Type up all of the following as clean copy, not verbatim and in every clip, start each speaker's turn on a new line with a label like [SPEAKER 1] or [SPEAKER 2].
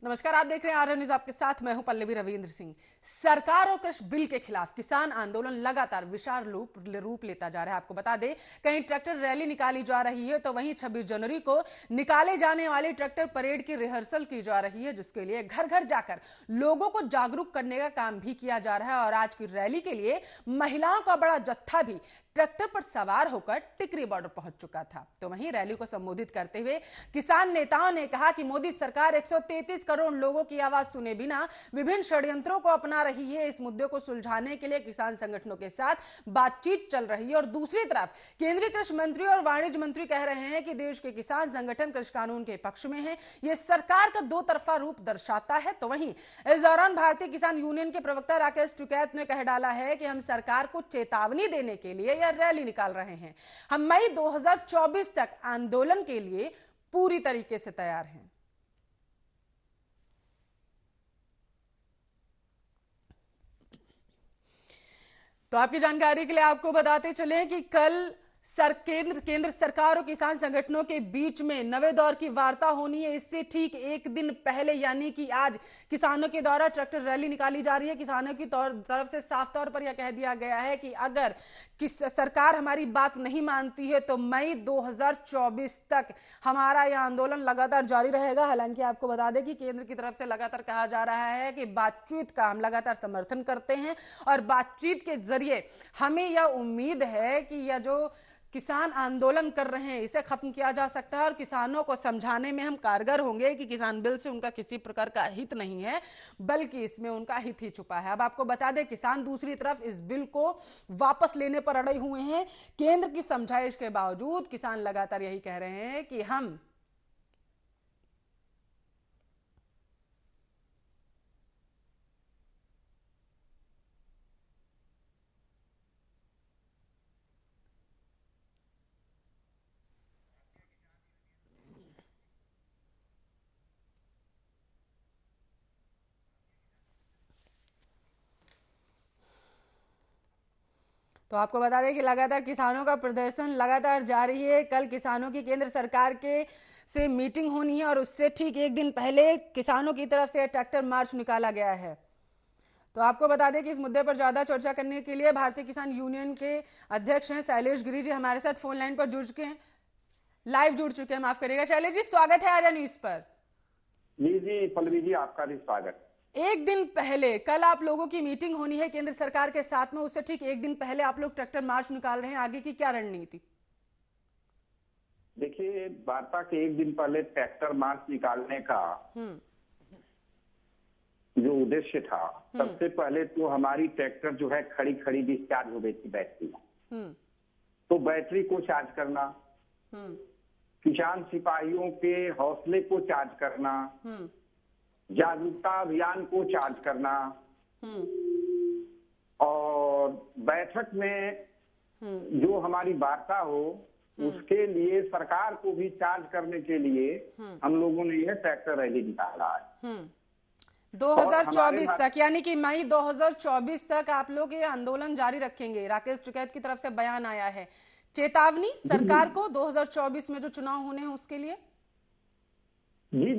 [SPEAKER 1] नमस्कार, आप देख रहे हैं आर्य न्यूज। आपके साथ मैं हूं पल्लवी रविंद्र सिंह। सरकार और कृषि बिल के खिलाफ किसान आंदोलन लगातार विशाल रूप लेता जा रहा है। आपको बता दें, कहीं ट्रैक्टर रैली निकाली जा रही है तो वहीं 26 जनवरी को निकाले जाने वाली ट्रैक्टर परेड की रिहर्सल की जा रही है, जिसके लिए घर घर जाकर लोगों को जागरूक करने का काम भी किया जा रहा है। और आज की रैली के लिए महिलाओं का बड़ा जत्था भी ट्रैक्टर पर सवार होकर टिकरी बॉर्डर पहुंच चुका था। तो वहीं रैली को संबोधित करते हुए किसान नेताओं ने कहा कि मोदी सरकार 133 करोड़ लोगों की आवाज सुने बिना विभिन्न षड्यंत्रों को अपना रही है। इस मुद्दे को सुलझाने के लिए किसान संगठनों के साथ बातचीत चल रही है। और दूसरी तरफ केंद्रीय कृषि मंत्री और वाणिज्य मंत्री कह रहे हैं कि देश के किसान संगठन कृषि कानून के पक्ष में है। यह सरकार का दो तरफा रूप दर्शाता है। तो वहीं इस दौरान भारतीय किसान यूनियन के प्रवक्ता राकेश टिकैत ने कह डाला है कि हम सरकार को चेतावनी देने के लिए यह रैली निकाल रहे हैं। हम मई 2024 तक आंदोलन के लिए पूरी तरीके से तैयार हैं। तो आपकी जानकारी के लिए आपको बताते चले कि कल केंद्र सरकार और किसान संगठनों के बीच में नवे दौर की वार्ता होनी है। इससे ठीक एक दिन पहले यानी कि आज किसानों के द्वारा ट्रैक्टर रैली निकाली जा रही है। किसानों की तरफ से साफ तौर पर यह कह दिया गया है कि अगर सरकार हमारी बात नहीं मानती है तो मई 2024 तक हमारा यह आंदोलन लगातार जारी रहेगा। हालांकि आपको बता दें कि केंद्र की तरफ से लगातार कहा जा रहा है कि बातचीत का हम लगातार समर्थन करते हैं और बातचीत के जरिए हमें यह उम्मीद है कि यह जो किसान आंदोलन कर रहे हैं इसे खत्म किया जा सकता है। और किसानों को समझाने में हम कारगर होंगे कि किसान बिल से उनका किसी प्रकार का हित नहीं है, बल्कि इसमें उनका हित ही छुपा है। अब आपको बता दें, किसान दूसरी तरफ इस बिल को वापस लेने पर अड़े हुए हैं। केंद्र की समझाइश के बावजूद किसान लगातार यही कह रहे हैं कि हम तो आपको बता दें कि लगातार किसानों का प्रदर्शन लगातार जारी है। कल किसानों की केंद्र सरकार के से मीटिंग होनी है और उससे ठीक एक दिन पहले किसानों की तरफ से ट्रैक्टर मार्च निकाला गया है। तो आपको बता दें कि इस मुद्दे पर ज्यादा चर्चा करने के लिए भारतीय किसान यूनियन के अध्यक्ष हैं शैलेश गिरी जी हमारे साथ फोन लाइन पर जुड़ चुके हैं, लाइव जुड़ चुके हैं, माफ करिएगा। शैलेश जी, स्वागत है आर्या न्यूज पर।
[SPEAKER 2] जी पल्लवी जी, आपका भी स्वागत।
[SPEAKER 1] एक दिन पहले कल आप लोगों की मीटिंग होनी है केंद्र सरकार के साथ में, उससे ठीक एक दिन पहले आप लोग ट्रैक्टर मार्च निकाल रहे हैं। आगे की क्या रणनीति?
[SPEAKER 2] देखिए, वार्ता के एक दिन पहले ट्रैक्टर मार्च निकालने का जो उद्देश्य था, सबसे पहले तो हमारी ट्रैक्टर जो है खड़ी खड़ी डिस्चार्ज हो गई थी बैटरी, तो बैटरी को चार्ज करना, किसान सिपाहियों के हौसले को चार्ज करना, जागरूकता अभियान को चार्ज करना, और बैठक में जो हमारी वार्ता हो उसके लिए सरकार को भी चार्ज करने के लिए हम लोगों ने यह ट्रैक्टर रैली निकाला है।
[SPEAKER 1] 2024 तक यानी कि मई 2024 तक आप लोग ये आंदोलन जारी रखेंगे। राकेश टिकैत की तरफ से बयान आया है, चेतावनी सरकार को 2024 में जो चुनाव होने हैं उसके लिए।
[SPEAKER 2] जी,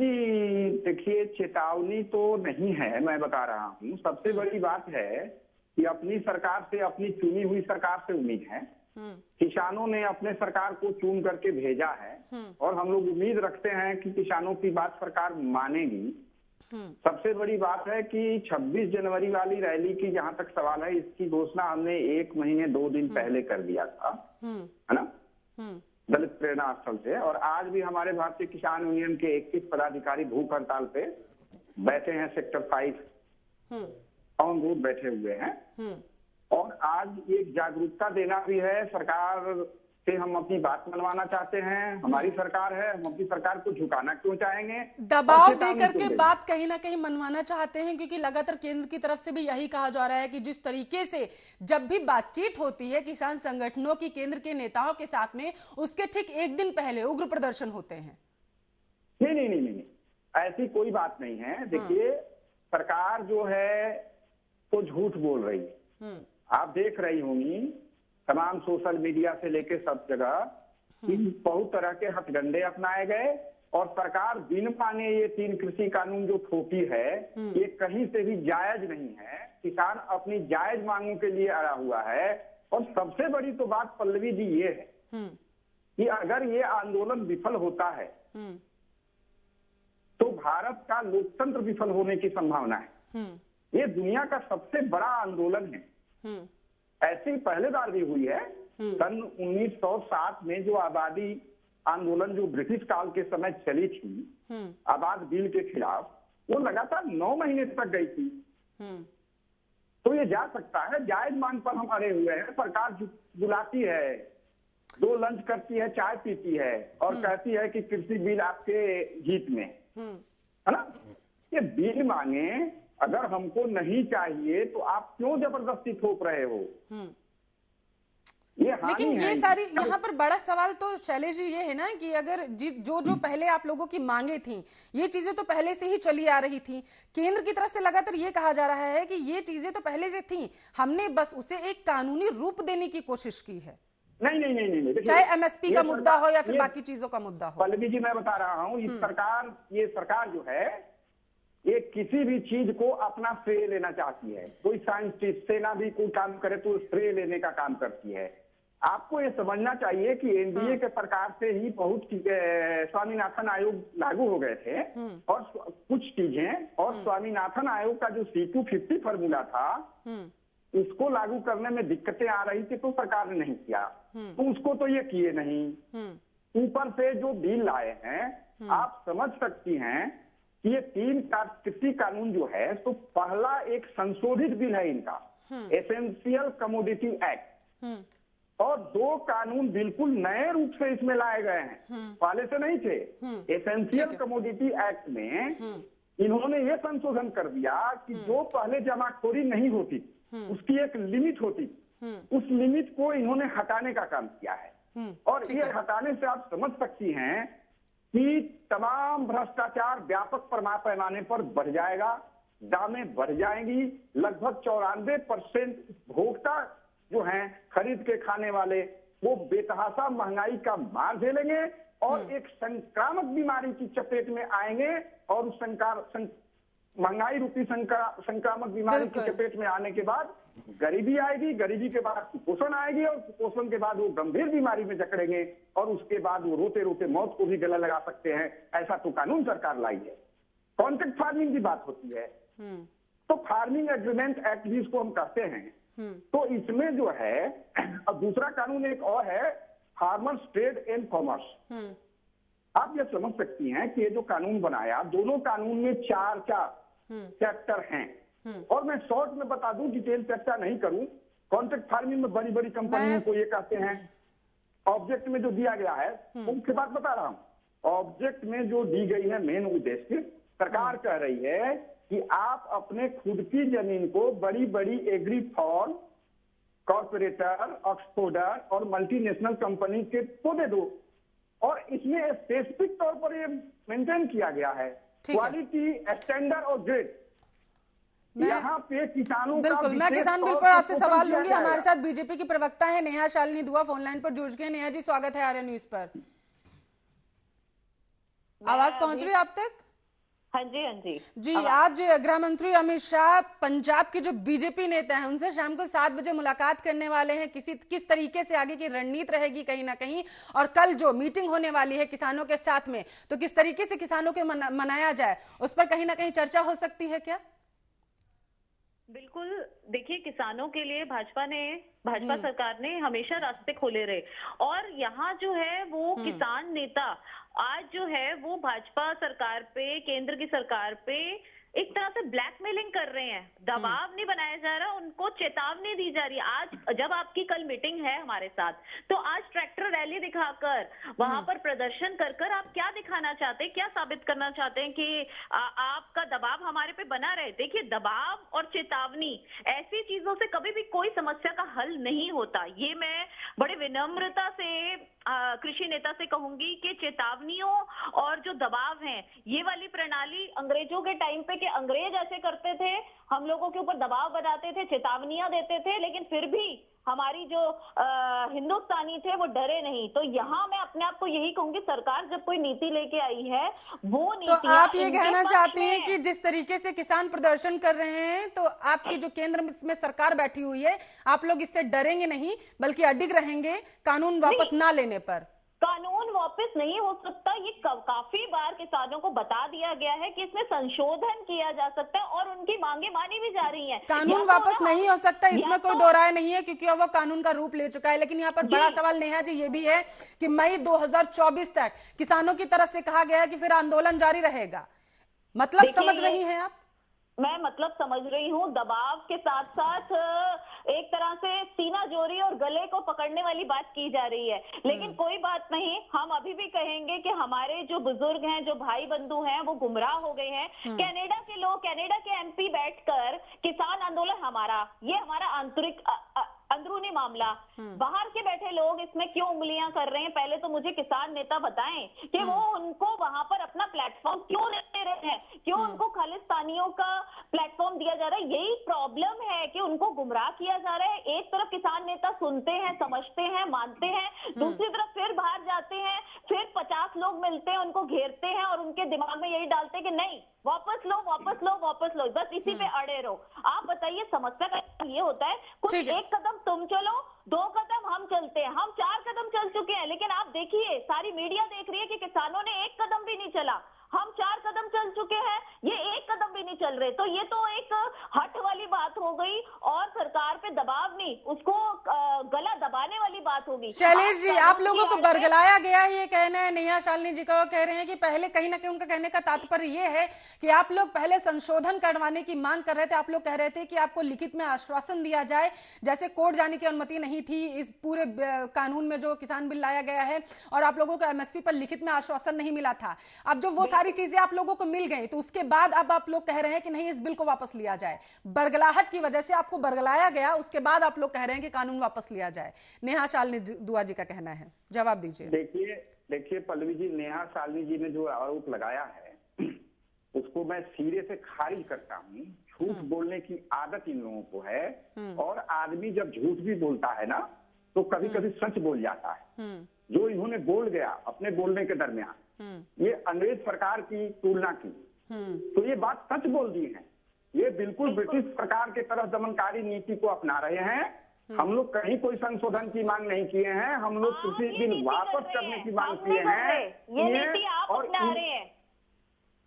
[SPEAKER 2] देखिए, चेतावनी तो नहीं है, मैं बता रहा हूँ। सबसे बड़ी बात है कि अपनी सरकार से, अपनी चुनी हुई सरकार से उम्मीद है। किसानों ने अपने सरकार को चुन करके भेजा है और हम लोग उम्मीद रखते हैं कि किसानों की बात सरकार मानेगी। सबसे बड़ी बात है कि 26 जनवरी वाली रैली की जहां तक सवाल है, इसकी घोषणा हमने 1 महीने 2 दिन पहले कर दिया था, है ना, दलित प्रेरणा स्थल से। और आज भी हमारे भारतीय किसान यूनियन के 21 पदाधिकारी भूख हड़ताल पे बैठे हैं, सेक्टर 5 ऑन रूट बैठे हुए हैं। और आज एक जागरूकता देना भी है, सरकार से हम अपनी बात मनवाना चाहते हैं। हमारी सरकार है, हम अपनी सरकार को झुकाना क्यों चाहेंगे?
[SPEAKER 1] दबाव दे करके बात कहीं ना कहीं मनवाना चाहते हैं, क्योंकि लगातार केंद्र की तरफ से भी यही कहा जा रहा है कि जिस तरीके से जब भी बातचीत होती है किसान संगठनों की केंद्र के नेताओं के साथ में, उसके ठीक एक दिन पहले उग्र प्रदर्शन होते हैं।
[SPEAKER 2] नहीं, ऐसी कोई बात नहीं है। देखिए, सरकार जो है तो झूठ बोल रही है। आप देख रही होंगी तमाम सोशल मीडिया से लेके सब जगह बहुत तरह के हथकंडे अपनाए गए और सरकार बिन माने ये 3 कृषि कानून जो थोपी है, ये कहीं से भी जायज नहीं है। किसान अपनी जायज मांगों के लिए अड़ा हुआ है। और सबसे बड़ी तो बात पल्लवी जी ये है कि अगर ये आंदोलन विफल होता है तो भारत का लोकतंत्र विफल होने की संभावना है। ये दुनिया का सबसे बड़ा आंदोलन है। ऐसी पहले बार भी हुई है। सन 1907 में जो आबादी आंदोलन जो ब्रिटिश काल के समय चली थी आबाद बिल के खिलाफ, वो लगातार 9 महीने तक गई थी। तो ये जा सकता है, जायज मांग पर हम अड़े हुए हैं। सरकार बुलाती है, 2 लंच करती है, चाय पीती है और कहती है कि कृषि बिल आपके हित में है ना। ये बिल मांगे अगर हमको नहीं चाहिए तो आप क्यों जबरदस्ती थोप रहे हो?
[SPEAKER 1] लेकिन ये सारी यहाँ पर बड़ा सवाल तो शैलेश जी ये है ना कि अगर जो पहले आप लोगों की मांगे थी, ये चीजें तो पहले से ही चली आ रही थी। केंद्र की तरफ से लगातार ये कहा जा रहा है कि ये चीजें तो पहले से थी, हमने बस उसे एक कानूनी रूप देने की कोशिश की है।
[SPEAKER 2] नहीं,
[SPEAKER 1] चाहे एमएसपी का मुद्दा हो या फिर बाकी चीजों का मुद्दा हो।
[SPEAKER 2] पल्लवी जी मैं बता रहा हूँ, ये सरकार जो है ये किसी भी चीज को अपना श्रेय लेना चाहती है। कोई साइंटिस्ट सेना भी कोई काम करे तो श्रेय लेने का काम करती है। आपको ये समझना चाहिए कि एनडीए के सरकार से ही बहुत स्वामीनाथन आयोग लागू हो गए थे और कुछ चीजें, और स्वामीनाथन आयोग का जो C250 फॉर्मूला था उसको लागू करने में दिक्कतें आ रही थी तो सरकार ने नहीं किया। तो उसको तो ये किए नहीं। ऊपर से जो बिल लाए हैं, आप समझ सकती हैं कि ये 3 कृषि कानून जो है तो पहला एक संशोधित बिल है इनका, एसेंशियल कमोडिटी एक्ट, और 2 कानून बिल्कुल नए रूप से इसमें लाए गए हैं, पहले से नहीं थे। एसेंशियल कमोडिटी एक्ट में इन्होंने ये संशोधन कर दिया कि जो पहले जमाखोरी नहीं होती उसकी एक लिमिट होती, उस लिमिट को इन्होंने हटाने का काम किया है। और ये हटाने से आप समझ सकती हैं कि तमाम भ्रष्टाचार व्यापक पैमाने पर बढ़ जाएगा, दामें बढ़ जाएंगी। लगभग 94% उपभोक्ता जो हैं खरीद के खाने वाले, वो बेतहाशा महंगाई का मार झेलेंगे और एक संक्रामक बीमारी की चपेट में आएंगे। और उस महंगाई रूपी संक्रामक बीमारी की चपेट में आने के बाद गरीबी आएगी, गरीबी के बाद कुपोषण आएगी और कुपोषण के बाद वो गंभीर बीमारी में जकड़ेंगे और उसके बाद वो रोते रोते मौत को भी गले लगा सकते हैं। ऐसा तो कानून सरकार लाई है। कॉन्ट्रैक्ट फार्मिंग की बात होती है तो फार्मिंग एग्रीमेंट एक्ट भी इसको हम कहते हैं। तो इसमें जो है, अब दूसरा कानून एक और है, फार्मर्स ट्रेड एंड कॉमर्स। आप ये समझ सकती हैं कि ये जो कानून बनाया, दोनों कानून में 4 चैप्टर हैं। और मैं शॉर्ट में बता दूं, डिटेल चर्चा नहीं करूं। कॉन्ट्रैक्ट फार्मिंग में बड़ी बड़ी कंपनियों को ये कहते हैं, ऑब्जेक्ट में जो दिया गया है मुख्य बात बता रहा हूं। ऑब्जेक्ट में जो दी गई है मेन उद्देश्य, सरकार कह रही है कि आप अपने खुद की जमीन को बड़ी बड़ी एग्री फॉर्म, कॉर्पोरेटर, एक्सपोर्टर और मल्टीनेशनल कंपनी के को दे दो। और इसमें स्पेसिफिक तौर पर ये मेंटेन किया गया है क्वालिटी, स्टैंडर्ड और ग्रेड। यहाँ पे किसानों का
[SPEAKER 1] बिल्कुल, मैं किसान बिल पर आपसे सवाल लूंगी। हमारे साथ बीजेपी की प्रवक्ता है नेहा शालिनी दुआ फोन लाइन पर जुड़ गए। नेहा जी स्वागत है आर्य न्यूज पर। आवाज पहुंच रही है आप तक?
[SPEAKER 3] हाँ जी
[SPEAKER 1] जी। आज गृह मंत्री अमित शाह पंजाब के जो बीजेपी नेता हैं उनसे शाम को 7 बजे मुलाकात करने वाले हैं। किस तरीके से आगे की रणनीति रहेगी कहीं ना कहीं, और कल जो मीटिंग होने वाली है किसानों के साथ में, तो किस तरीके से किसानों के मनाया जाए उस पर कहीं ना कहीं चर्चा हो सकती है क्या?
[SPEAKER 3] बिल्कुल, देखिए किसानों के लिए भाजपा सरकार ने हमेशा रास्ते खोले रहे, और यहाँ जो है वो किसान नेता आज जो है वो भाजपा सरकार पे, केंद्र की सरकार पे एक तरह से ब्लैकमेलिंग कर रहे हैं। दबाव नहीं बनाया जा रहा, उनको चेतावनी दी जा रही है। आज जब आपकी कल मीटिंग है हमारे साथ, तो आज ट्रैक्टर रैली दिखाकर वहां पर प्रदर्शन कर आप क्या दिखाना चाहते हैं, क्या साबित करना चाहते हैं कि आपका दबाव हमारे पे बना रहे? देखिए, दबाव और चेतावनी ऐसी चीजों से कभी भी कोई समस्या का हल नहीं होता। ये मैं बड़े विनम्रता से कृषि नेता से कहूंगी कि चेतावनियों और जो दबाव है, ये वाली प्रणाली अंग्रेजों के टाइम पे, कि अंग्रेज ऐसे करते थे, हम लोगों के ऊपर दबाव बनाते थे, चेतावनियां देते थे, लेकिन फिर भी हमारी जो हिंदुस्तानी थे वो डरे नहीं। तो यहाँ मैं अपने आप को यही कहूंगी, सरकार जब कोई नीति लेके आई है वो
[SPEAKER 1] तो
[SPEAKER 3] नीति
[SPEAKER 1] आप ये कहना चाहते हैं कि जिस तरीके से किसान प्रदर्शन कर रहे हैं, तो आपकी जो केंद्र में सरकार बैठी हुई है, आप लोग इससे डरेंगे नहीं बल्कि अडिग रहेंगे कानून वापस ना लेने पर?
[SPEAKER 3] कानून वापस नहीं हो सकता, ये काफी बार किसानों को बता दिया गया है कि इसमें संशोधन किया जा सकता है और उनकी मांगे मानी भी जा रही हैं।
[SPEAKER 1] कानून वापस नहीं हो सकता, इसमें कोई दो राय नहीं है, क्योंकि वो कानून का रूप ले चुका है। लेकिन यहाँ पर बड़ा सवाल नेहा जी ये भी है कि मई 2024 तक किसानों की तरफ से कहा गया है कि फिर आंदोलन जारी रहेगा। मतलब समझ रही हैं आप?
[SPEAKER 3] मैं मतलब समझ रही हूँ, दबाव के साथ साथ एक तरह से सीना जोरी और गले को पकड़ने वाली बात की जा रही है। लेकिन कोई बात नहीं, हम अभी भी कहेंगे कि हमारे जो बुजुर्ग हैं, जो भाई बंधु हैं, वो गुमराह हो गए हैं। कनाडा के लोग, कनाडा के एमपी बैठकर किसान आंदोलन हमारा, ये हमारा आंतरिक अंदरूनी मामला, बाहर के बैठे लोग इसमें क्यों उंगलियां कर रहे हैं? पहले तो मुझे किसान नेता बताएं कि वो उनको वहां पर अपना प्लेटफॉर्म क्यों दे रहे हैं, क्यों उनको खालिस्तानियों का प्लेटफॉर्म दिया जा रहा है? यही प्रॉब्लम है कि उनको गुमराह किया जा रहा है। एक तरफ किसान नेता सुनते हैं, समझते हैं, मानते हैं, दूसरी तरफ फिर बाहर जाते हैं, फिर 50 लोग मिलते हैं, उनको घेरते हैं और उनके दिमाग में यही डालते हैं कि नहीं, वापस लो, वापस लो, वापस लो, बस इसी पे अड़े रहो। आप बताइए, समस्या का ये होता है कुछ एक कदम तुम चलो, 2 कदम हम चलते हैं, हम 4 कदम चल चुके हैं, लेकिन आप देखिए सारी मीडिया देख रही है कि किसानों ने 1 कदम भी नहीं चला। हम 4 कदम चल चुके हैं, ये 1 कदम भी नहीं चल रहे। तो ये तो एक हट वाली बात हो गई और सरकार पे दबाव नहीं, उसको गला दबाने वाली बात होगी।
[SPEAKER 1] शैलेश जी, आप लोगों को बरगलाया गया है, ये कहना है नेहा शालिनी जी का। कह रहे हैं कि पहले कहीं ना कहीं उनका कहने का तात्पर्य ये है कि आप लोग पहले संशोधन करवाने की मांग कर रहे थे। आप लोग कह रहे थे कि आपको लिखित में आश्वासन दिया जाए, जैसे कोर्ट जाने की अनुमति नहीं थी इस पूरे कानून में जो किसान बिल लाया गया है, और आप लोगों को एमएसपी पर लिखित में आश्वासन नहीं मिला था। अब जो वो सारी चीजें आप लोगों को मिल गई, तो उसके बाद अब आप लोग कह रहे हैं कि नहीं, इस बिल को वापस लिया जाए। बरगलाहट की वजह से आपको बरगलाया गया, उसके बाद आप लोग कह रहे हैं कि कानून वापस लिया जाए। नेहा शालिनी दुआ जी का कहना है, जवाब दीजिए।
[SPEAKER 2] देखिए पल्लवी जी, नेहा शालिनी जी ने जो आरोप लगाया है उसको मैं सिरे से खारिज करता हूँ। झूठ बोलने की आदत इन लोगों को है, और आदमी जब झूठ भी बोलता है ना तो कभी कभी सच बोल जाता है। जो इन्होंने बोल गया अपने बोलने के दरमियान, ये अंग्रेज सरकार की तुलना की, तो ये बात सच बोल दी है। ये बिल्कुल ब्रिटिश सरकार के तरफ दमनकारी नीति को अपना रहे हैं। हम लोग कहीं कोई संशोधन की मांग नहीं किए हैं, हम लोग कृषि बिल वापस करने की मांग किए हैं।
[SPEAKER 3] ये नीति आप अपना रहे हैं,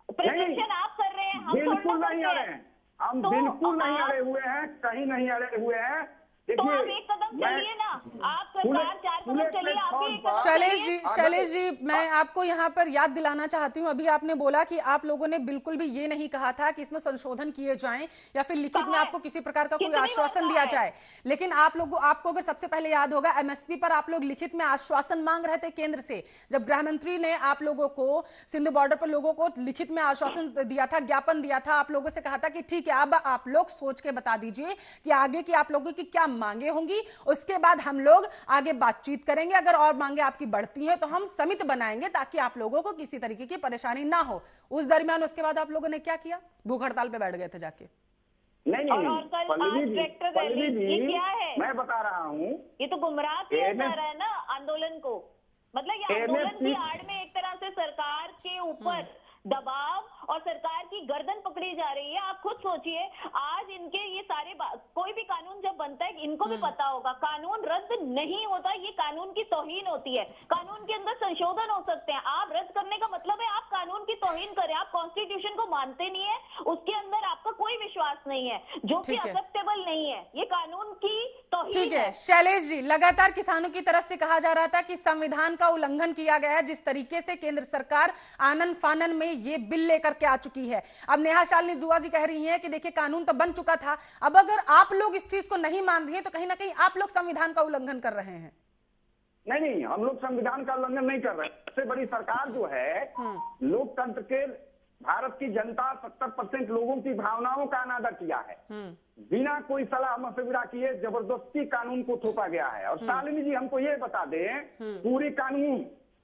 [SPEAKER 3] प्रेजेंटेशन आप कर रहे हैं, हम
[SPEAKER 2] बिल्कुल नहीं अड़े हैं, हम बिल्कुल नहीं अड़े हुए हैं, कहीं नहीं अड़े हुए हैं।
[SPEAKER 3] तो आप एक कदम चलिए ना, आप सरकार 4 कदम चलिए, आप भी एक कदम।
[SPEAKER 1] शैलेश जी, मैं आपको यहाँ पर याद दिलाना चाहती हूँ, अभी आपने बोला कि आप लोगों ने बिल्कुल भी ये नहीं कहा था कि इसमें संशोधन किए जाएं या फिर लिखित में आपको किसी प्रकार का कोई आश्वासन दिया जाए। लेकिन आपको अगर सबसे पहले याद होगा, एमएसपी पर आप लोग लिखित में आश्वासन मांग रहे थे केंद्र से, जब गृह मंत्री ने आप लोगों को सिंधु बॉर्डर पर लोगों को लिखित में आश्वासन दिया था, ज्ञापन दिया था, आप लोगों से कहा था कि ठीक है, अब आप लोग सोच के बता दीजिए कि आगे की आप लोगों की क्या मांगे होंगी, उसके बाद हम लोग आगे बातचीत करेंगे। अगर और मांगे आपकी बढ़ती हैं तो हम समिति बनाएंगे ताकि आप लोगों को किसी तरीके की परेशानी ना हो। उस दरमियान उसके बाद आप लोगों ने क्या किया? भूख हड़ताल पे बैठ गए थे जाके।
[SPEAKER 2] नहीं पल्लवी जी,
[SPEAKER 3] क्या है
[SPEAKER 2] मैं बता रहा हूँ,
[SPEAKER 3] ये तो गुमराह किया जा रहा है ना आंदोलन को। मतलब ये आंदोलन की आड़ में एक तरह से सरकार के ऊपर दबाव और सरकार की गर्दन पकड़ी जा रही है। आप खुद सोचिए, आज इनके ये सारे कोई भी कानून जब बनता है, इनको भी पता होगा कानून रद्द नहीं होता, ये कानून की तौहीन होती है। कानून के अंदर संशोधन हो सकते हैं, आप रद्द करने का मतलब है आप कानून की तौहीन करें, आप कॉन्स्टिट्यूशन को मानते नहीं है, उसके अंदर आपका कोई विश्वास नहीं है, जो कि एक्सेप्टेबल नहीं है, ये कानून की तौहीन।
[SPEAKER 1] ठीक है शैलेश जी, लगातार किसानों की तरफ से कहा जा रहा था कि संविधान का उल्लंघन किया गया है, जिस तरीके से केंद्र सरकार आनन फानन में ये बिल लेकर के आ चुकी है। अब नेहा शालिनी जुआ जी कह रही हैं कि देखिए कानून तो बन चुका था, अब अगर आप लोग इस चीज को नहीं मान रही हैं तो कहीं ना कहीं आप लोग संविधान का उल्लंघन कर रहे हैं।
[SPEAKER 2] नहीं, हम लोग संविधान का उल्लंघन नहीं कर रहे। सबसे बड़ी सरकार जो है, लोकतंत्र के भारत की जनता 70% लोगों की भावनाओं का अनादर किया है। बिना कोई सलाह मशविरा किए जबरदस्ती कानून को थोपा गया है। और शालिनी जी हमको ये बता दें,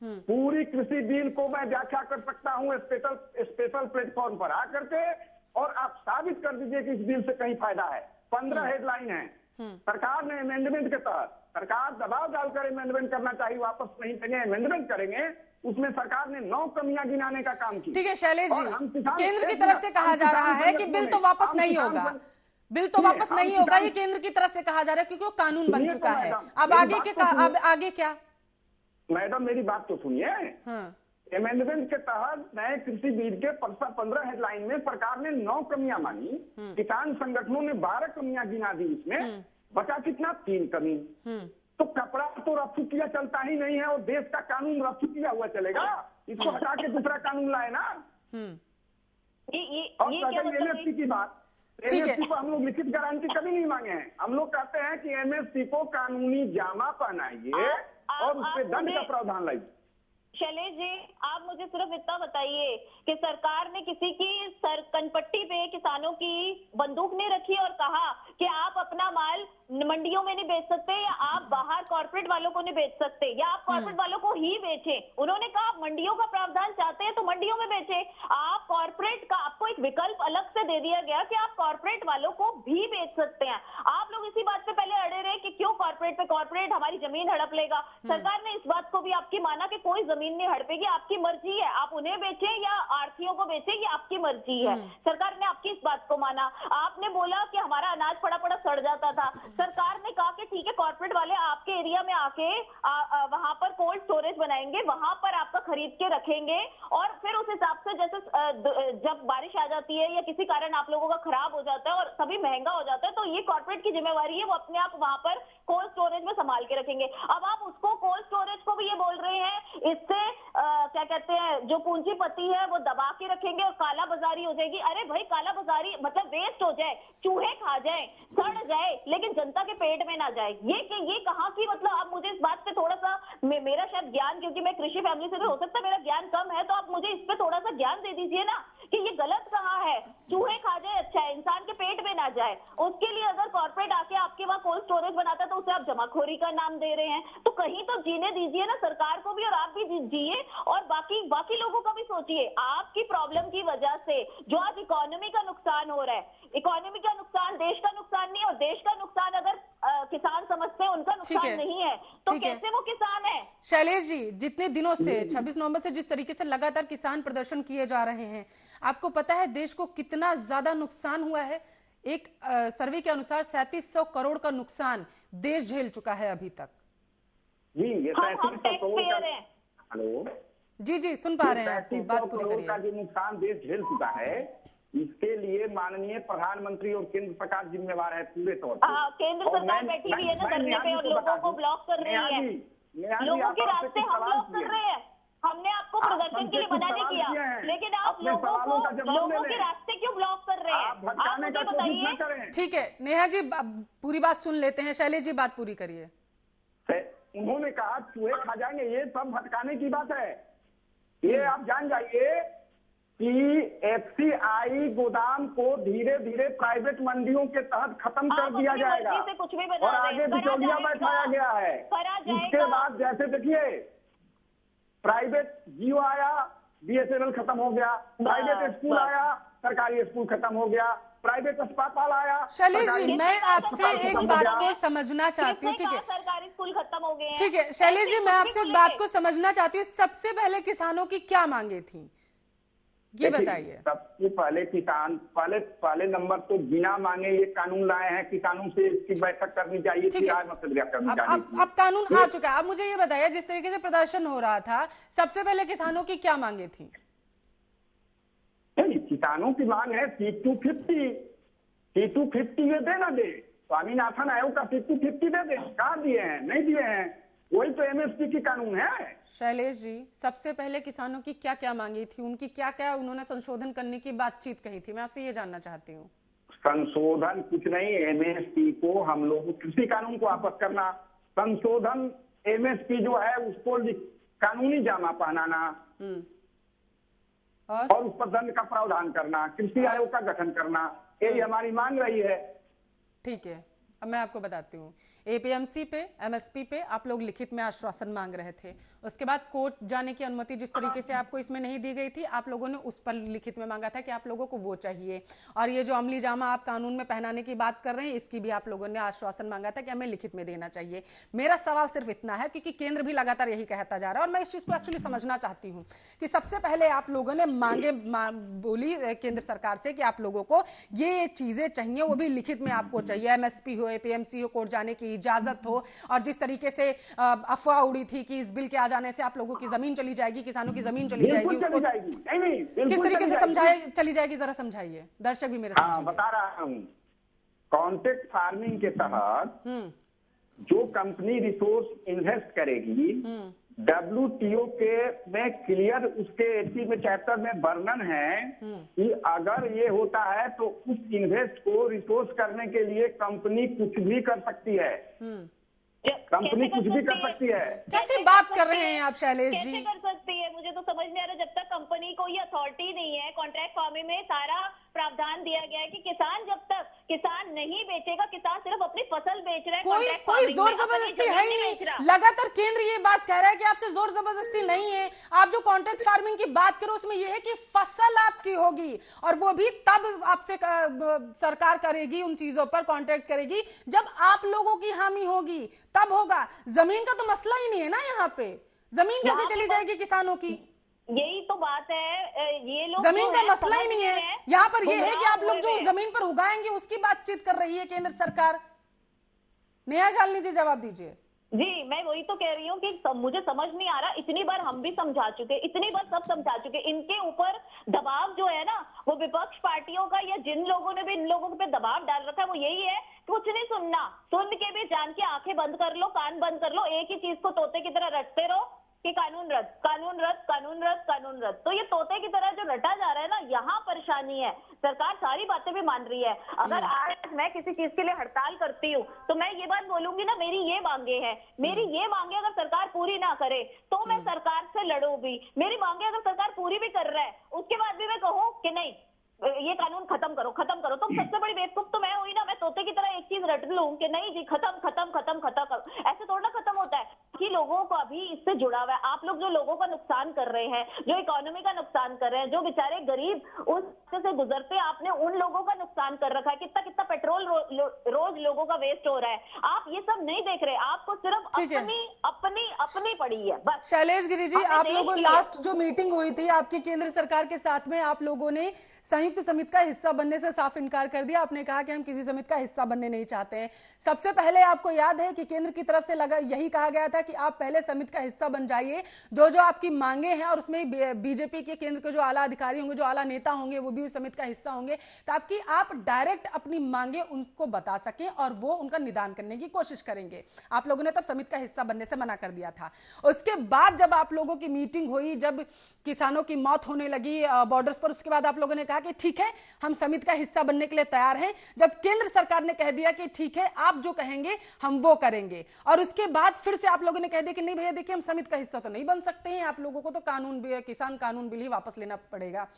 [SPEAKER 2] पूरी कृषि बिल को मैं व्याख्या कर सकता हूँ स्पेशल प्लेटफॉर्म पर आकर के, और आप साबित कर दीजिए कि इस बिल से कहीं फायदा है। 15 हेडलाइन है, सरकार ने अमेंडमेंट के तहत सरकार दबाव डालकर अमेंडमेंट करना चाहिए, वापस नहीं देंगे, अमेंडमेंट करेंगे, उसमें सरकार ने 9 कमियां गिनाने का काम किया।
[SPEAKER 1] ठीक है शैलेश जी, केंद्र की
[SPEAKER 2] एक
[SPEAKER 1] तरफ से
[SPEAKER 2] मिनट,
[SPEAKER 1] कहा जा रहा है कि बिल तो वापस नहीं होगा, बिल तो वापस नहीं होगा, ये केंद्र की तरफ से कहा जा रहा है क्योंकि वो कानून बन चुका है। अब आगे क्या?
[SPEAKER 2] मैडम मेरी बात तो सुनिए। अमेंडमेंट के तहत नए कृषि बिल के 15 हेडलाइन में सरकार ने 9 कमियां मानी, किसान संगठनों ने 12 कमियां गिना दी, इसमें बचा कितना? 3 कमी। तो कपड़ा तो रफ्तू किया चलता ही नहीं है और देश का कानून रफ्तू किया हुआ चलेगा, इसको हटा के दूसरा कानून लाए ना। और एमएसपी की बात, एमएसपी को हम लोग लिखित गारंटी कभी नहीं मांगे हैं। हम लोग कहते हैं कि एमएसपी को कानूनी जामा पहनाइए और उस पर दंड का प्रावधान लाइए।
[SPEAKER 3] शैलेश जी, आप मुझे सिर्फ इतना बताइए कि सरकार ने किसी की सर कनपट्टी पे किसानों की बंदूक नहीं रखी और कहा कि आप अपना माल मंडियों में नहीं बेच सकते या आप बाहर कॉर्पोरेट वालों को नहीं बेच सकते या आप कॉर्पोरेट वालों को ही बेचें। उन्होंने कहा आप मंडियों का प्रावधान चाहते हैं तो मंडियों में बेचें। आप कॉर्पोरेट का, आपको एक विकल्प अलग से दे दिया गया कि आप कॉर्पोरेट वालों को भी बेच सकते हैं। आप लोग इसी बात पे पहले अड़े रहे कि क्यों कॉर्पोरेट पे कॉर्पोरेट हमारी जमीन हड़प लेगा। सरकार ने इस बात को भी आपकी माना कि कोई जमीन नहीं हड़पेगी, आपकी मर्जी है, आप उन्हें बेचें या आढ़तियों को बेचें, ये आपकी मर्जी है। सरकार ने आपकी इस बात को माना। आपने बोला कि हमारा अनाज पड़ा पड़ा सड़ जाता था, सरकार ने कहा कि ठीक है कॉर्पोरेट वाले आपके एरिया में आके वहां पर कोल्ड स्टोरेज बनाएंगे, वहां पर आपका खरीद के रखेंगे और फिर उस हिसाब से जैसे जब बारिश आ जाती है या किसी कारण आप लोगों का खराब हो जाता है और सभी महंगा हो जाता है तो ये कॉर्पोरेट की जिम्मेवारी है, वो अपने आप वहां पर कोल्ड स्टोरेज में संभाल के रखेंगे। अब आप उसको कोल्ड स्टोरेज को भी ये बोल रहे हैं इससे क्या कहते हैं जो पूंजीपति है वो दबा के रखेंगे और काला बाजारी हो जाएगी। अरे भाई काला बाजारी मतलब वेस्ट हो जाए, चूहे खा जाए, सड़ जाए, लेकिन जनता के पेट में ना जाए, ये कहाँ की मतलब। आप मुझे इस बात पे थोड़ा सा मेरा शायद ज्ञान, क्योंकि मैं कृषि फैमिली से भी हो सकता है मेरा ज्ञान कम है, तो आप मुझे इस पे थोड़ा सा ज्ञान दे दीजिए ना कि ये गलत कहाँ है। चूहे खा जाए अच्छा है, इंसान के पेट में ना जाए, उसके लिए अगर कॉर्पोरेट आके आपके वहाँ कोल्ड स्टोरेज बनाता है तो उसे आप जमाखोरी का नाम दे रहे हैं। तो कहीं तो जीने दीजिए ना सरकार को भी और आप भी जिए और बाकी लोगों का भी सोचिए। आपकी प्रॉब्लम की वजह से जो आज इकोनॉमी का नुकसान हो रहा है, इकोनॉमी का नुकसान देश का नुकसान नहीं, और देश का नुकसान अगर किसान समझते हैं उनका नुकसान नहीं है तो कैसे वो किसान है।
[SPEAKER 1] शैलेश जी, जितने दिनों से 26 नवंबर से जिस तरीके से लगातार किसान प्रदर्शन किए जा रहे हैं, आपको पता है देश को कितना ज्यादा नुकसान हुआ है? एक सर्वे के अनुसार 3700 करोड़ का नुकसान देश झेल चुका है अभी तक।
[SPEAKER 2] जी ये 3700 करोड़ का, हेलो
[SPEAKER 1] जी सुन पा रहे हैं आपको, बात पूरी करिए।
[SPEAKER 2] का जो नुकसान देश झेल चुका है, इसके लिए माननीय प्रधानमंत्री और केंद्र सरकार जिम्मेवार है पूरे तौर पर।
[SPEAKER 3] केंद्र सरकार बैठी हुई है ना धरने पे और लोगों को ब्लॉक कर रही है, लोगों के रास्ते हम ब्लॉक कर रहे हैं। हमने आपको प्रदर्शन के लिए मना नहीं किया, लेकिन आप लोगों के रास्ते क्यों ब्लॉक कर रहे हैं, आप मुझे बताइए।
[SPEAKER 1] ठीक है नेहा जी, पूरी बात सुन लेते हैं। शैलेश जी बात पूरी करिए।
[SPEAKER 2] उन्होंने कहा चूहे खा जाएंगे, ये सब भटकाने की बात है। ये आप जान जाइए कि एफसीआई गोदाम को धीरे धीरे प्राइवेट मंडियों के तहत खत्म कर दिया जाएगा और आगे बिचौलिया बैठाया गया है। उसके बाद जैसे देखिए प्राइवेट जियो आया, बीएसएनएल खत्म हो गया, प्राइवेट स्कूल आया, सरकारी स्कूल खत्म हो गया, प्राइवेट अस्पताल आया।
[SPEAKER 1] शैलेश जी मैं आपसे एक बात को समझना चाहती हूँ, ठीक है
[SPEAKER 3] सरकारी स्कूल खत्म हो गए हैं।
[SPEAKER 1] ठीक है शैलेश जी मैं आपसे एक बात को समझना चाहती हूँ, सबसे पहले किसानों की क्या मांगे थी ये बताइए।
[SPEAKER 2] सबसे पहले किसान पहले नंबर तो बिना मांगे ये कानून लाए हैं, किसानों से इसकी बैठक करनी चाहिए,
[SPEAKER 1] अब कानून आ चुका है। अब मुझे ये बताइए जिस तरीके से प्रदर्शन हो रहा था, सबसे पहले किसानों की क्या मांगे थी?
[SPEAKER 2] किसानों की मांग है C250 ये दे ना दे, स्वामीनाथन आयोग का C250 दे दे, कहाँ दिए हैं? नहीं दिए हैं, वही तो एमएसपी की कानून है।
[SPEAKER 1] शैलेश जी सबसे पहले किसानों की क्या क्या मांगी थी, उनकी क्या क्या उन्होंने संशोधन करने की बातचीत कही थी, मैं आपसे ये जानना चाहती हूँ।
[SPEAKER 2] संशोधन कुछ नहीं, एमएसपी को हम लोग कृषि कानून को वापस करना, संशोधन एमएसपी जो है उसको कानूनी जामा पहनाना और उस पर दंड का प्रावधान करना, कृषि आयोग का गठन करना, यही हमारी मांग रही है।
[SPEAKER 1] ठीक है अब मैं आपको बताती हूँ, एपीएमसी पे, एमएसपी पे आप लोग लिखित में आश्वासन मांग रहे थे। उसके बाद कोर्ट जाने की अनुमति जिस तरीके से आपको इसमें नहीं दी गई थी, आप लोगों ने उस पर लिखित में मांगा था कि आप लोगों को वो चाहिए। और ये जो अमली जामा आप कानून में पहनाने की बात कर रहे हैं, इसकी भी आप लोगों ने आश्वासन मांगा था कि हमें लिखित में देना चाहिए। मेरा सवाल सिर्फ इतना है, क्योंकि केंद्र भी लगातार यही कहता जा रहा है और मैं इस चीज को एक्चुअली समझना चाहती हूँ कि सबसे पहले आप लोगों ने बोली केंद्र सरकार से कि आप लोगों को ये चीजें चाहिए, वो भी लिखित में आपको चाहिए। एमएसपी हो, एपीएमसी हो, कोर्ट जाने की इजाजत हो। और जिस तरीके से अफवाह उड़ी थी कि इस बिल के आ जाने से आप लोगों की जमीन चली जाएगी, किसानों की जमीन चली जाएगी, उसको किस तरीके से समझाए चली जाएगी, जरा समझाइए, दर्शक भी मेरे साथ
[SPEAKER 2] बता रहा हूँ। कॉन्ट्रैक्ट फार्मिंग के तहत जो कंपनी रिसोर्स इन्वेस्ट करेगी, WTO के में क्लियर उसके 80 में चैप्टर में वर्णन है कि अगर ये होता है तो उस इन्वेस्ट को रिसोर्स करने के लिए कंपनी कुछ भी कर सकती है। कंपनी कुछ भी कर सकती है।
[SPEAKER 1] कैसे बात कर रहे हैं आप शैलेश जी?
[SPEAKER 3] कैसे कर सकती है, मुझे तो समझ नहीं आ रहा। जब तक कंपनी को ये अथॉरिटी नहीं है, कॉन्ट्रैक्ट फार्मिंग में सारा प्रावधान दिया गया है कि किसान जब तक किसान नहीं बेचेगा, किसान सिर्फ अपनी फसल बेच रहा है।
[SPEAKER 1] कोई जोर जबरदस्ती है ही नहीं। लगातार केंद्र ये बात कह रहा है कि आपसे जोर जबरदस्ती नहीं है। आप जो कॉन्ट्रैक्ट फार्मिंग की बात करो उसमें यह है कि फसल आपकी होगी, और वो भी तब आपसे सरकार करेगी, उन चीजों पर कॉन्ट्रैक्ट करेगी जब आप लोगों की हामी होगी, तब होगा। जमीन का तो मसला ही नहीं है ना यहाँ पे। जमीन कैसे चली जाएगी किसानों की?
[SPEAKER 3] यही तो बात है। ये लोग
[SPEAKER 1] जमीन का मसला ही नहीं है यहाँ पर। ये है कि आप लोग जो जमीन पर उगाएंगे उसकी बातचीत कर रही है केंद्र सरकार। नेहा शालिनी जी जवाब दीजिए।
[SPEAKER 3] जी, मैं वही तो कह रही हूँ कि मुझे समझ नहीं आ रहा। इतनी बार हम भी समझा चुके, इतनी बार सब समझा चुके। इनके ऊपर दबाव जो है ना, वो विपक्ष पार्टियों का, या जिन लोगों ने भी इन लोगों पे दबाव डाल रखा है, वो यही है, कुछ नहीं सुनना, सुन के भी जान के आंखें बंद कर लो, कान बंद कर लो, एक ही चीज को तोते की तरह रटते रहो कि कानून रद्द, कानून रद्द, कानून रद्द, कानून रद्द। तो ये तोते की तरह जो रटा जा रहा है ना, यहाँ परेशानी है। सरकार सारी बातें भी मान रही है। अगर आज मैं किसी चीज के लिए हड़ताल करती हूँ तो मैं ये बात बोलूंगी ना, मेरी ये मांगे हैं, मेरी ये मांगे अगर सरकार पूरी ना करे तो मैं सरकार से लड़ूं भी। मेरी मांगे अगर सरकार पूरी भी कर रहा है, उसके बाद भी मैं कहूँ कि नहीं, ये कानून खत्म करो, खत्म करो, तो सबसे बड़ी बेवकूफ तो मैं हुई ना। मैं तोते की तरह एक चीज रट लूं कि नहीं जी, खत्म खत्म खत्म खत्म करो। ऐसे थोड़ा खत्म होता है कि लोगों को अभी इससे जुड़ा हुआ है। आप लोग जो लोगों का नुकसान कर रहे हैं, जो इकोनॉमी का नुकसान कर रहे हैं, जो बेचारे गरीब उस से गुजरते, आपने उन लोगों का नुकसान कर रखा है। कितना कितना पेट्रोल रोज लोगों का वेस्ट हो रहा है। आप ये सब नहीं देख रहे, आपको सिर्फ अपनी अपनी अपनी पड़ी है बस।
[SPEAKER 1] शैलेश गिरी जी, आप लोगों लास्ट जो मीटिंग हुई थी आपकी केंद्र सरकार के साथ में, आप लोगों ने संयुक्त समिति का हिस्सा बनने से साफ इनकार कर दिया। आपने कहा कि हम किसी समिति का हिस्सा बनने नहीं चाहते हैं। सबसे पहले आपको याद है कि केंद्र की तरफ से यही कहा गया था कि आप पहले समिति का हिस्सा बन जाइए, जो जो आपकी मांगे हैं, और उसमें बीजेपी के केंद्र के जो आला अधिकारी होंगे, जो आला नेता होंगे, वो भी उस समिति का हिस्सा होंगे, ताकि आप डायरेक्ट अपनी मांगे उनको बता सकें और वो उनका निदान करने की कोशिश करेंगे। आप लोगों ने तब समिति का हिस्सा बनने से मना कर दिया था। उसके बाद जब आप लोगों की मीटिंग हुई, जब किसानों की मौत होने लगी बॉर्डर्स पर, उसके बाद आप लोगों ने कहा कि ठीक है, हम समिति का हिस्सा बनने के लिए तैयार हैं। जब केंद्र सरकार ने कह दिया कि ठीक है, आप जो कहेंगे हम वो करेंगे, और उसके बाद फिर से आप लोगों ने कह दिया कि नहीं भैया देखिए, हम समिति का हिस्सा तो नहीं बन सकते हैं, आप लोगों को तो किसान कानून बिल ही वापस लेना पड़ेगा।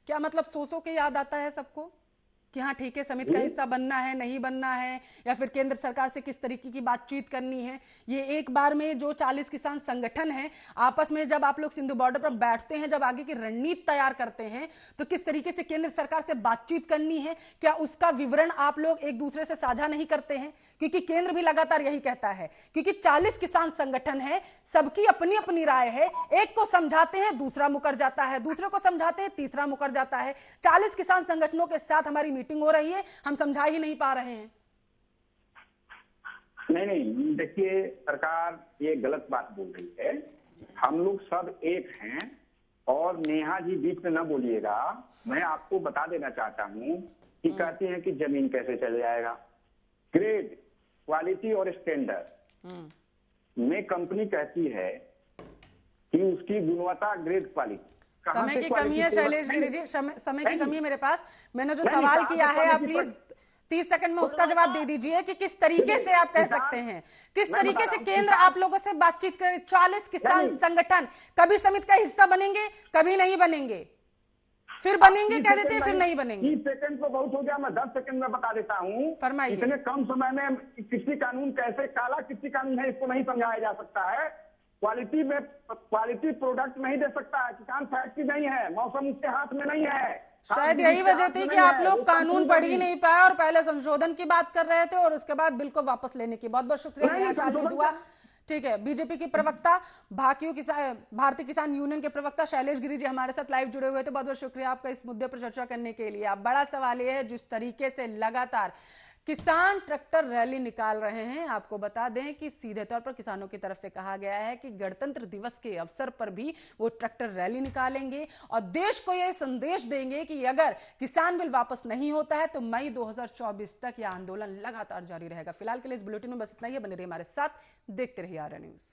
[SPEAKER 1] क्या मतलब सो के याद आता है सबको कि हाँ ठीक है, समिति का हिस्सा बनना है, नहीं बनना है, या फिर केंद्र सरकार से किस तरीके की बातचीत करनी है? ये एक बार में जो 40 किसान संगठन हैं, आपस में जब आप लोग सिंधु बॉर्डर पर बैठते हैं, जब आगे की रणनीति तैयार करते हैं, तो किस तरीके से केंद्र सरकार से बातचीत करनी है, क्या उसका विवरण आप लोग एक दूसरे से साझा नहीं करते हैं? क्योंकि केंद्र भी लगातार यही कहता है, क्योंकि 40 किसान संगठन है, सबकी अपनी अपनी राय है। एक को समझाते हैं, दूसरा मुकर जाता है, दूसरे को समझाते हैं, तीसरा मुकर जाता है। 40 किसान संगठनों के साथ हमारी मीटिंग हो रही है, हम समझा ही नहीं पा रहे हैं।
[SPEAKER 2] नहीं, देखिए, सरकार ये गलत बात बोल रही है। हम लोग सब एक हैं, और नेहा जी बीच में ना बोलिएगा। मैं आपको बता देना चाहता हूँ कि कहते हैं कि जमीन कैसे चल जाएगा। ग्रेड, क्वालिटी और स्टैंडर्ड में कंपनी कहती है कि उसकी गुणवत्ता ग्रेड क्वालिटी।
[SPEAKER 1] समय की कमी है शैलेश गिरी जी, समय की कमी है मेरे पास। मैंने जो सवाल किया है, आप प्लीज 30 सेकंड में उसका जवाब दे दीजिए कि किस तरीके से आप कह सकते हैं, किस तरीके से केंद्र आप लोगों से बातचीत करे। 40 किसान संगठन कभी समिति का हिस्सा बनेंगे, कभी नहीं बनेंगे। फिर बनेंगे कह देते हैं, फिर नहीं बनेंगे।
[SPEAKER 2] 30 सेकंड तो बहुत हो गया, मैं 10 सेकंड में बता देता हूँ।
[SPEAKER 1] फरमाइए।
[SPEAKER 2] इतने कम समय में कृषि कानून कैसे, काला कृषि कानून है, इसको नहीं समझाया जा सकता है। क्वालिटी में क्वालिटी प्रोडक्ट नहीं दे सकता है, किसान फैक्ट्री नहीं है, मौसम उसके हाथ में नहीं है।
[SPEAKER 1] शायद यही वजह थी कि आप लोग कानून पढ़ ही नहीं पाए और पहले संशोधन की बात कर रहे थे और उसके बाद बिल को वापस लेने की। बहुत बहुत शुक्रिया शालिनी दुआ। ठीक है, बीजेपी की प्रवक्ता, भारतीय किसान यूनियन के प्रवक्ता शैलेश गिरी जी हमारे साथ लाइव जुड़े हुए थे। बहुत बहुत शुक्रिया आपका इस मुद्दे पर चर्चा करने के लिए। अब बड़ा सवाल यह है, जिस तरीके से लगातार किसान ट्रैक्टर रैली निकाल रहे हैं, आपको बता दें कि सीधे तौर पर किसानों की तरफ से कहा गया है कि गणतंत्र दिवस के अवसर पर भी वो ट्रैक्टर रैली निकालेंगे और देश को यह संदेश देंगे कि अगर किसान बिल वापस नहीं होता है तो मई 2024 तक यह आंदोलन लगातार जारी रहेगा। फिलहाल के लिए इस बुलेटिन में बस इतना ही है। बने रहिए हमारे साथ, देखते रहिए आर्या न्यूज।